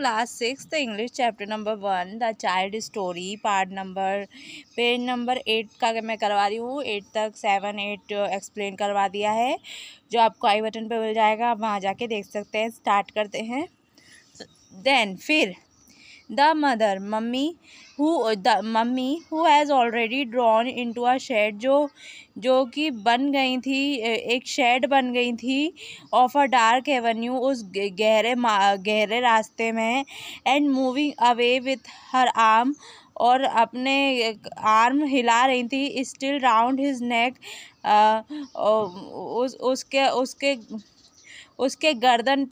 Class 6 English chapter number 1 the child story part number page number 8 का मैं करवा रही हूँ। 8 तक 7 8 एक्सप्लेन करवा दिया है, जो आपको आई बटन पे मिल जाएगा, आप वहाँ जाके देख सकते हैं। स्टार्ट करते हैं। देन फिर द मदर मम्मी who has already drawn into a shade, जो कि बन गई थी, एक शेड बन गई थी ऑफ अ डार्क एवेन्यू, उस गहरे रास्ते में। And moving away with her arm, और अपने आर्म हिला रही थी। स्टिल राउंड हिज नेक, उसके गर्दन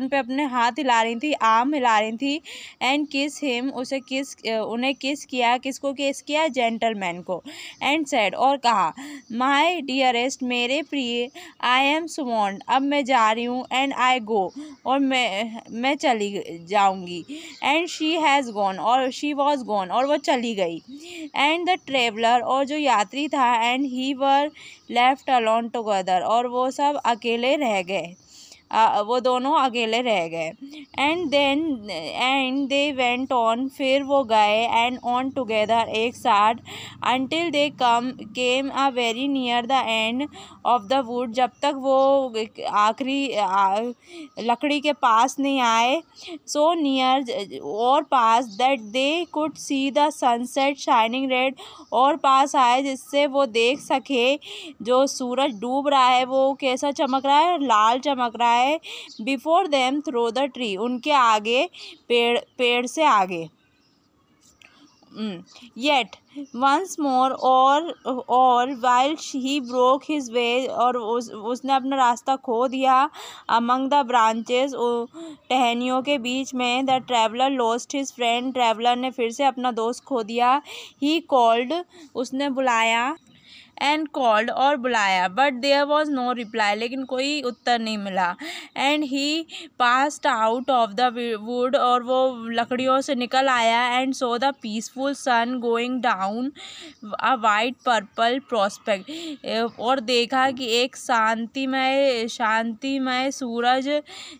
पे अपने हाथ हिला रही थी, आर्म हिला रही थी। एंड किस हिम, उन्हें किस किया, किसको किस किया, जेंटलमैन को। एंड सेड, और कहा, माय डियरेस्ट, मेरे प्रिय, आई एम स्वॉन्ड, अब मैं जा रही हूँ। एंड आई गो, और मैं चली जाऊँगी। एंड शी हैज़ गॉन, और शी वॉज गॉन, और वो चली गई। एंड द ट्रेवलर, और जो यात्री था, and he were left alone together, और वो सब अकेले रह गए, वो दोनों अकेले रह गए। एंड दे वेंट ऑन, फिर वो गए, एंड ऑन टुगेदर, एक साथ। Until they came a very near the end of the would, जब तक वो आखिरी लकड़ी के पास नहीं आए। सो नियर, और पास, that they could see the sunset shining red, और पास आए जिससे वो देख सके जो सूरज डूब रहा है वो कैसा चमक रहा है, लाल चमक रहा है। Before them through the tree, उनके आगे, पेड़ से आगे। येट वंस मोर, और while he broke his way, और उसने अपना रास्ता खो दिया। अमंग द ब्रांचेस, टहनियों के बीच में। The traveller lost his friend, traveller ने फिर से अपना दोस्त खो दिया। ही कॉल्ड, उसने बुलाया। एंड कॉल्ड, और बुलाया। But there was no reply, लेकिन कोई उत्तर नहीं मिला। And he passed out of the wood, और वो लकड़ियों से निकल आया। And so the peaceful sun going down a white purple prospect, और देखा कि एक शांतिमय सूरज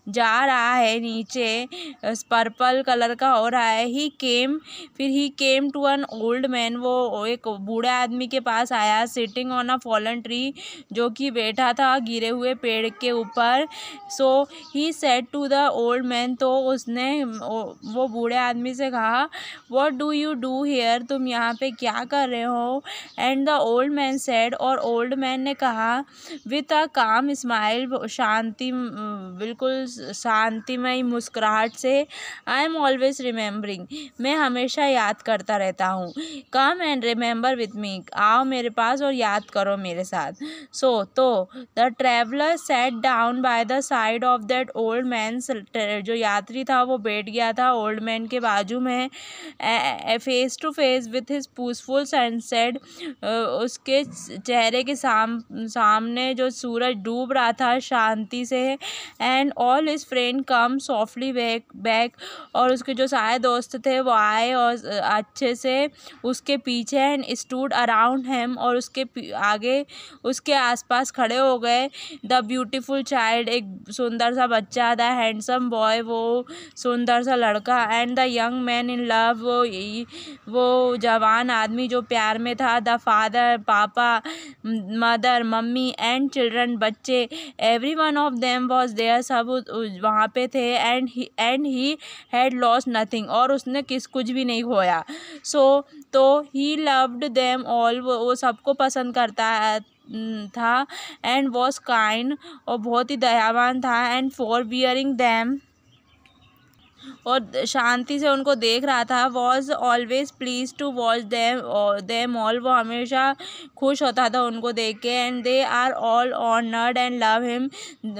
जा रहा है नीचे, पर्पल कलर का हो रहा है। फिर he came to an old man, वो एक बूढ़े आदमी के पास आया। Sitting on a fallen tree, जो कि बैठा था गिरे हुए पेड़ के ऊपर। So he said to the old man, तो उसने वो बूढ़े आदमी से कहा, what do you do here, तुम यहाँ पे क्या कर रहे हो। And the old man said, और ओल्ड मैन ने कहा, विथ अ काम स्माइल, बिल्कुल शांतिमय मुस्कुराहट से, आई एम ऑलवेज रिमेम्बरिंग, मैं हमेशा याद करता रहता हूँ। Come and remember with me, आओ मेरे पास और याद करो मेरे साथ। तो the traveller sat down by the side of that old man, जो यात्री था वो बैठ गया था ओल्ड मैन के बाजू में। Face to face with his peaceful sunset, उसके चेहरे के सामने जो सूरज डूब रहा था शांति से। And all his friend come softly back, और उसके जो सारे दोस्त थे वो आए और अच्छे से उसके पीछे। एंड स्टूड अराउंड हिम, और उसके आगे, उसके आसपास खड़े हो गए। द ब्यूटीफुल चाइल्ड, एक सुंदर सा बच्चा। द हैंडसम बॉय, वो सुंदर सा लड़का। And the young man in love, वो जवान आदमी जो प्यार में था। द फादर, पापा, मदर, मम्मी, एंड चिल्ड्रन, बच्चे। Every one of them was there, सब वहाँ पे थे। And he had lost nothing, और उसने कुछ भी नहीं खोया। तो ही लव्ड देम ऑल, वो सबको पसंद करता था। एंड वॉज काइंड, और बहुत ही दयावान था। एंड फॉर बियरिंग देम, और शांति से उनको देख रहा था। Was always pleased to watch them all, वो हमेशा खुश होता था उनको देख के। And they are all honoured and love him,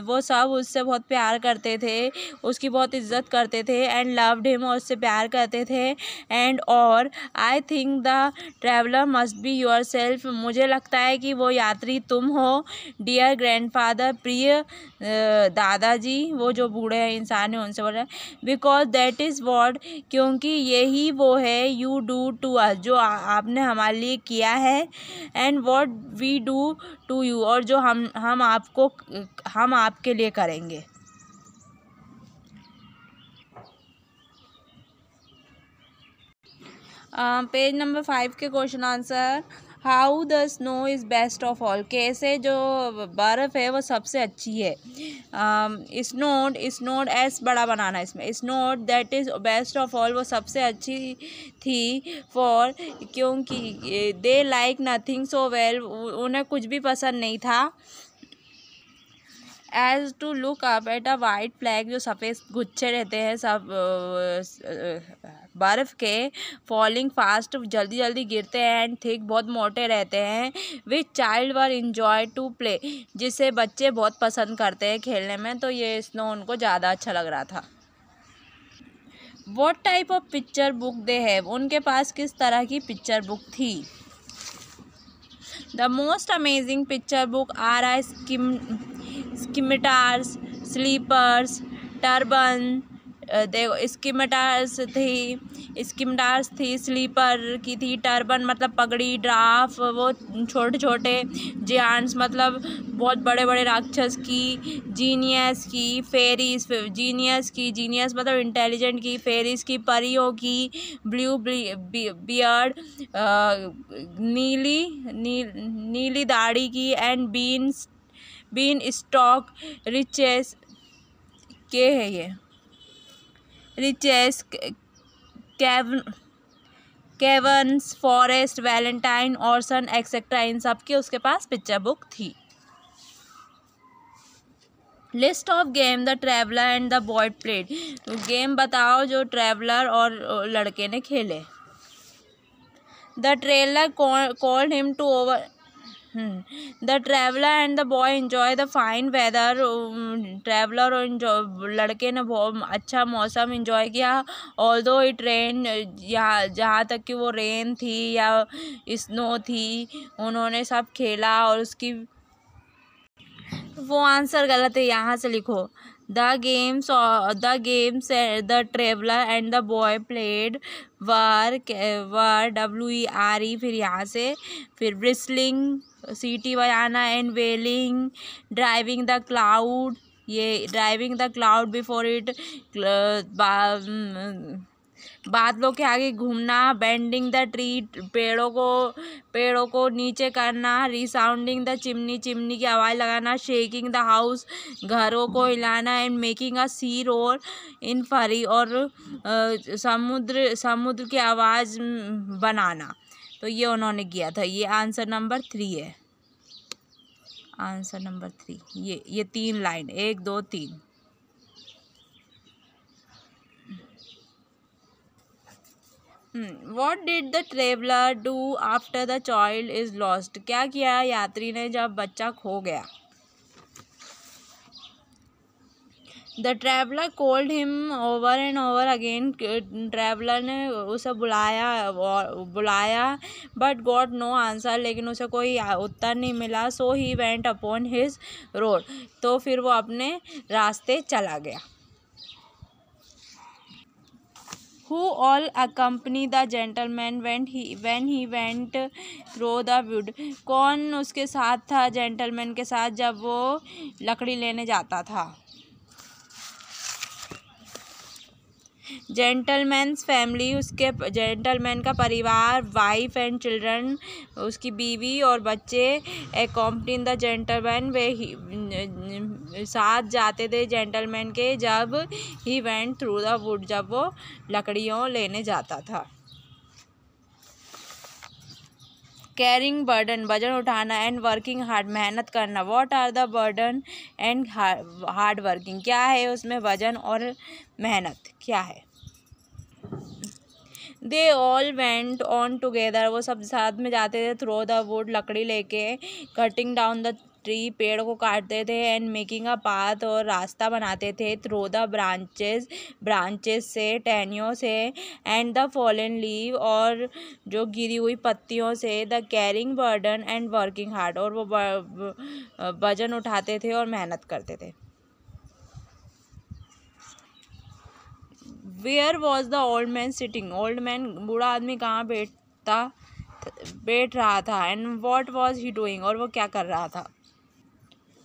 वो सब उससे बहुत प्यार करते थे, उसकी बहुत इज्जत करते थे। एंड लव्ड हिम, और उससे प्यार करते थे। एंड और I think the traveller must be your self, मुझे लगता है कि वो यात्री तुम हो। डियर ग्रैंडफादर, प्रिय दादाजी, वो जो बूढ़े इंसान है उनसे बोल रहे हैं। बिकॉज दैट इज़ वॉट, क्योंकि यही वो है, यू डू टू अस, जो आपने हमारे लिए किया है। And what we do to you, और जो हम आपके लिए करेंगे। पेज नंबर 5 के question answer. How the snow is best of all, कैसे जो बर्फ़ है वो सबसे अच्छी है। स्नोड एस बड़ा बनाना इसमें, snowed that is best of all, वो सबसे अच्छी थी। फॉर, क्योंकि they like nothing so well, उन्हें कुछ भी पसंद नहीं था। As to look up at a white flag, जो सफ़ेद गुच्छे रहते हैं सब बर्फ़ के, फॉलिंग फास्ट, जल्दी जल्दी गिरते हैं, एंड थिक, बहुत मोटे रहते हैं। Which child were enjoy to play, जिसे बच्चे बहुत पसंद करते हैं खेलने में, तो ये स्नो उनको ज़्यादा अच्छा लग रहा था। What type of picture book they have, उनके पास किस तरह की पिक्चर बुक थी। The most amazing picture book are uh scimitars, sleepers, turban, देखो स्कीमेटार्स थी, स्लीपर की थी, टर्बन मतलब पगड़ी, ड्राफ वो छोटे छोटे, जियांट्स मतलब बहुत बड़े बड़े राक्षस की, जीनियस की, फेरीज, जीनियस मतलब इंटेलिजेंट की, फेरीज की परियों की, ब्लू बियर्ड नीली दाढ़ी की, एंड बीन स्टॉक रिचेस के है ये, riches caverns, forest, Valentine, Orson etcetera, इन सब की उसके पास पिक्चर बुक थी। List of game the traveller and the boy played, game बताओ जो ट्रैवलर और लड़के ने खेले। The traveller called him to over, the traveller and the boy enjoy the fine weather, traveller और लड़के ने बहुत अच्छा मौसम एंजॉय किया। ऑल्दो इट रेन, जहाँ तक कि वो रेन थी या स्नो थी, उन्होंने सब खेला। और उसकी वो आंसर गलत है, यहाँ से लिखो। The games the traveller and the boy played were WERE, फिर यहाँ से फिर ब्रिस्लिंग, सीटी बजाना, and wailing, driving the cloud, ये driving the cloud before it, बादलों के आगे घूमना, बेंडिंग द ट्री, पेड़ों को नीचे करना, रिसाउंडिंग द चिमनी की आवाज़ लगाना, शेकिंग द हाउस, घरों को हिलाना, and making a sea roar in fury, और समुद्र की आवाज़ बनाना। तो ये उन्होंने किया था। ये आंसर नंबर 3 है, आंसर नंबर 3। ये 3 line, 1 2 3। What did the traveler do after the child is lost, क्या किया यात्री ने जब बच्चा खो गया। The traveler called him over and over again, traveller ने उसे बुलाया but got no answer, लेकिन उसे कोई उत्तर नहीं मिला। So he went upon his road, तो फिर वो अपने रास्ते चला गया। Who all accompany the gentleman when he went through the wood, कौन उसके साथ था जेंटलमैन के साथ जब वो लकड़ी लेने जाता था। जेंटलमैन्स फैमिली, उसके जेंटलमैन का परिवार, वाइफ एंड चिल्ड्रन, उसकी बीवी और बच्चे, अकॉम्पनी द जेंटलमैन, वे साथ जाते थे जेंटलमैन के जब he went through the wood, जब वो लकड़ियों लेने जाता था। कैरिंग बर्डन, वजन उठाना, एंड वर्किंग हार्ड, मेहनत करना। What are the burden and hard working, क्या है उसमें वजन और मेहनत क्या है। They all went on together, वो सब साथ में जाते थे। थ्रो द वुड, लकड़ी लेके, कटिंग डाउन द ट्री, पेड़ को काटते थे, एंड मेकिंग अ पाथ, और रास्ता बनाते थे। थ्रो द ब्रांचेस से, टहनियों से, एंड द फॉलन लीव, और जो गिरी हुई पत्तियों से। The carrying burden and working hard, और वो वजन उठाते थे और मेहनत करते थे। Where was the old man sitting, old man बूढ़ा आदमी कहाँ बैठ रहा था। And what was he doing, और वो क्या कर रहा था।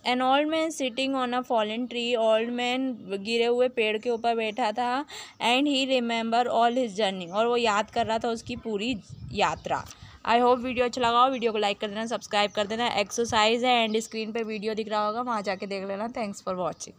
An old man sitting on a fallen tree, old man गिरे हुए पेड़ के ऊपर बैठा था। And he remember all his journey, और वो याद कर रहा था उसकी पूरी यात्रा। आई होप वीडियो अच्छा लगा हो, वीडियो को लाइक कर देना, सब्सक्राइब कर देना। एक्सरसाइज है एंड स्क्रीन पे वीडियो दिख रहा होगा, वहाँ जाके देख लेना। Thanks for watching.